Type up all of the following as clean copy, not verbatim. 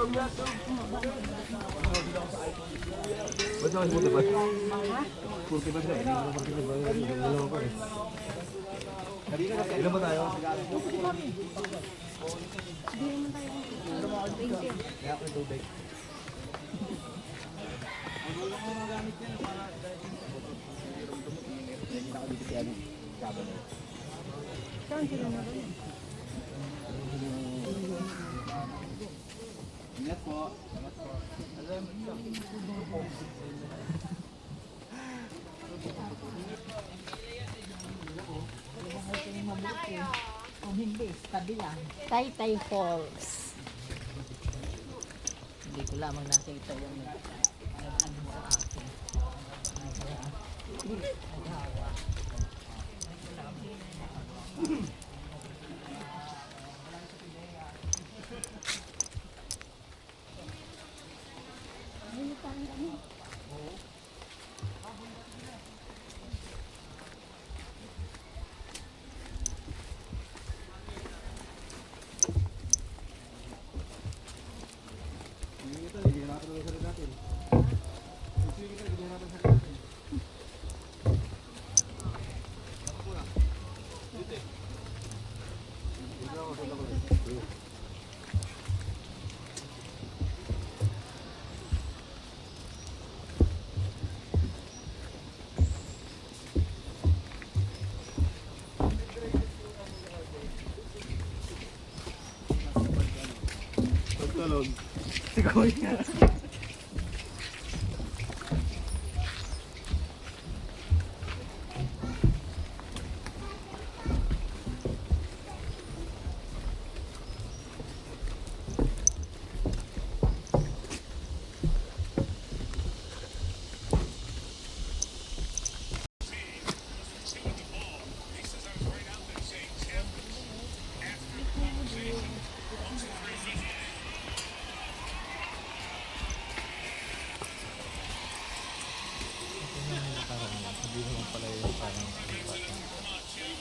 Ba't naman puti ba? Puti ba siya? Dalawa ko eh. Ilan ba tayo? Kaya ako yung tubig. Saan sila na rin? Ingat po. Kung hindi, tabi lang. Taytay Falls. Hindi ko lamang nakita yung ano sa akin. Talon. Sigaw niya.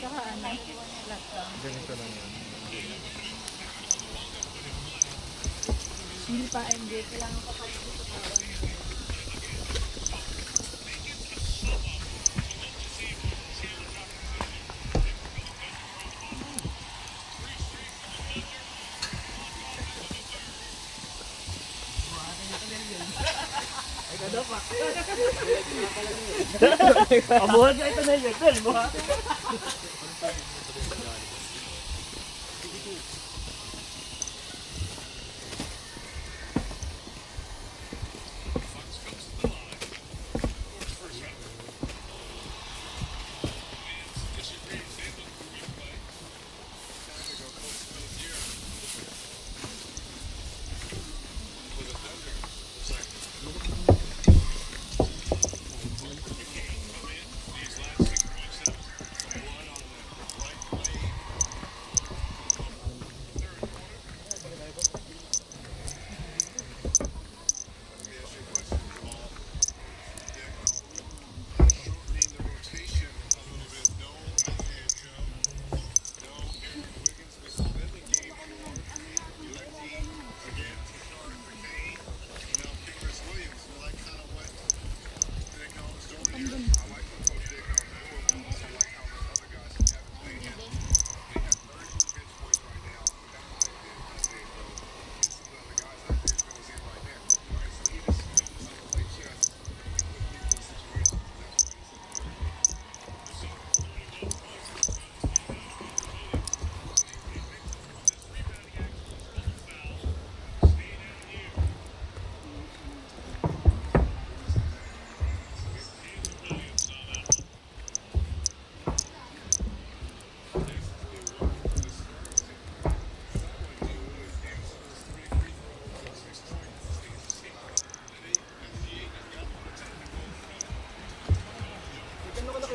Saka ano? Lockdown. Ganito lang yan. Hindi pa MJ. Kailangan pa pa dito sa tawag. Abuhan ka ito na yun. Buhat.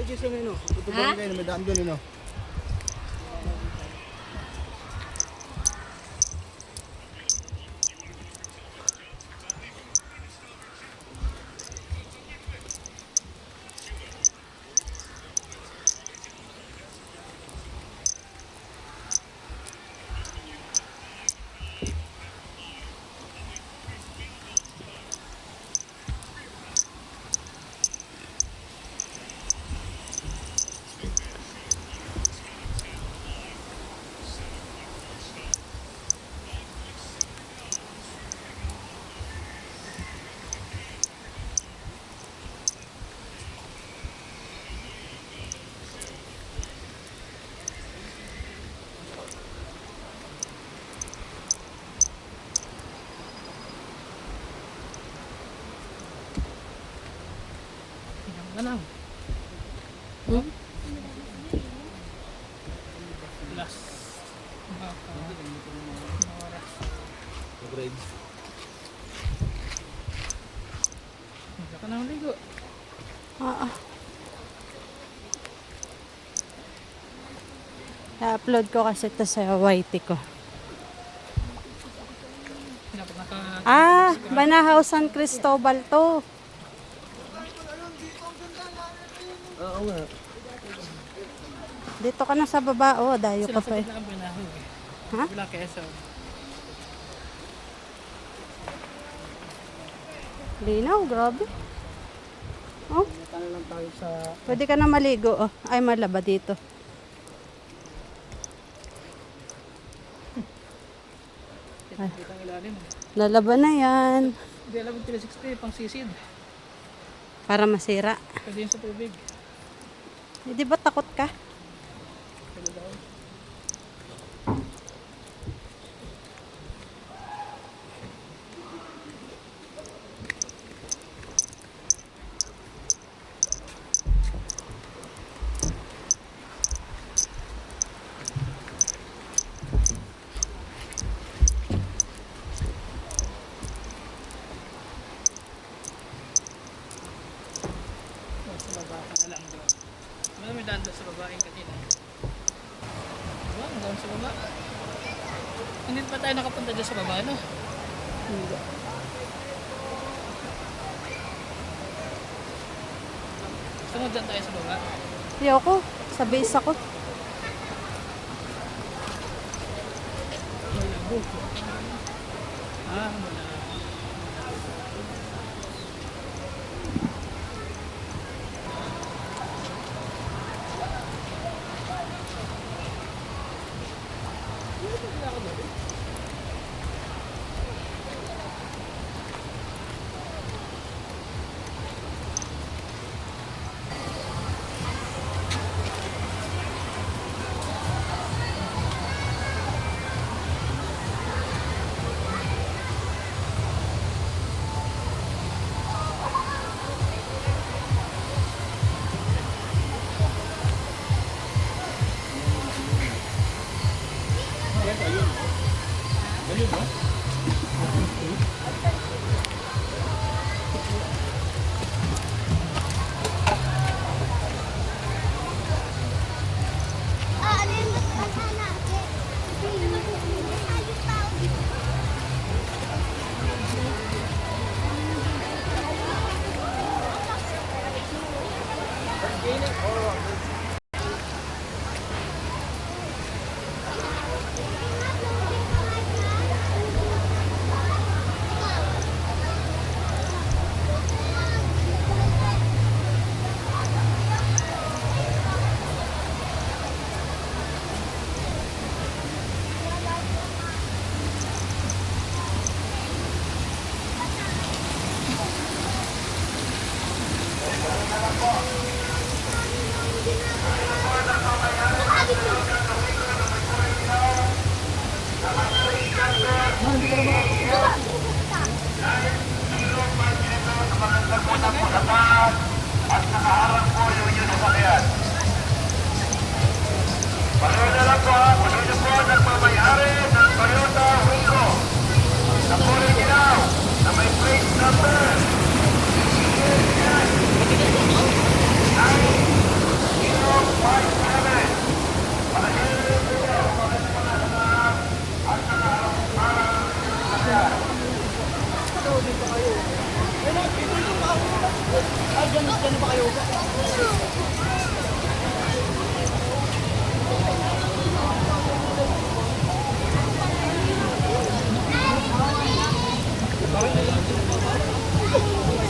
Jason eh no. Tutubang kayo na may daan doon eh no. Ano? Hmm? Last. Mag-ride. Hindi ka na maligo. Oo. I-upload ko kasi ito sa YT ko. Dapat naka... Banahaw San Cristobal to. Oo nga. Dito ka na sa baba. Oh, dayo ka pa eh. Sila sa binaho eh. Ha? Wala kesa. Linaw, grabe. Oh, Tala lang tayo sa... pwede ka na maligo. Oh. Ay, malaba dito. Dito ang ilalim. Lalaba na yan. Hindi alam yung 360 pang sisid. Para masira. Pwede yun sa tubig. Eh, di ba takot ka? Pwede daw. Sa baba ka na lang doon. Wala may daan doon sa babaeng kanina. Diba? Ang doon sa baba. Hindi pa tayo nakapunta dyan sa baba, no? Hindi. Sunod dyan tayo sa baba. Ayoko. Sa base ako. Malabo. Wala.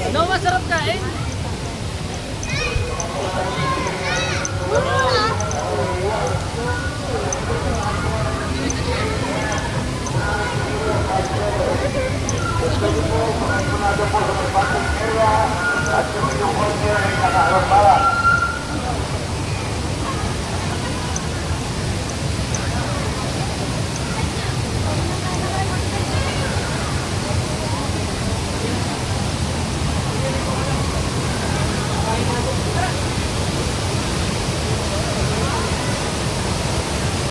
Ano masarap kain? At yung kanya ay nakaharap para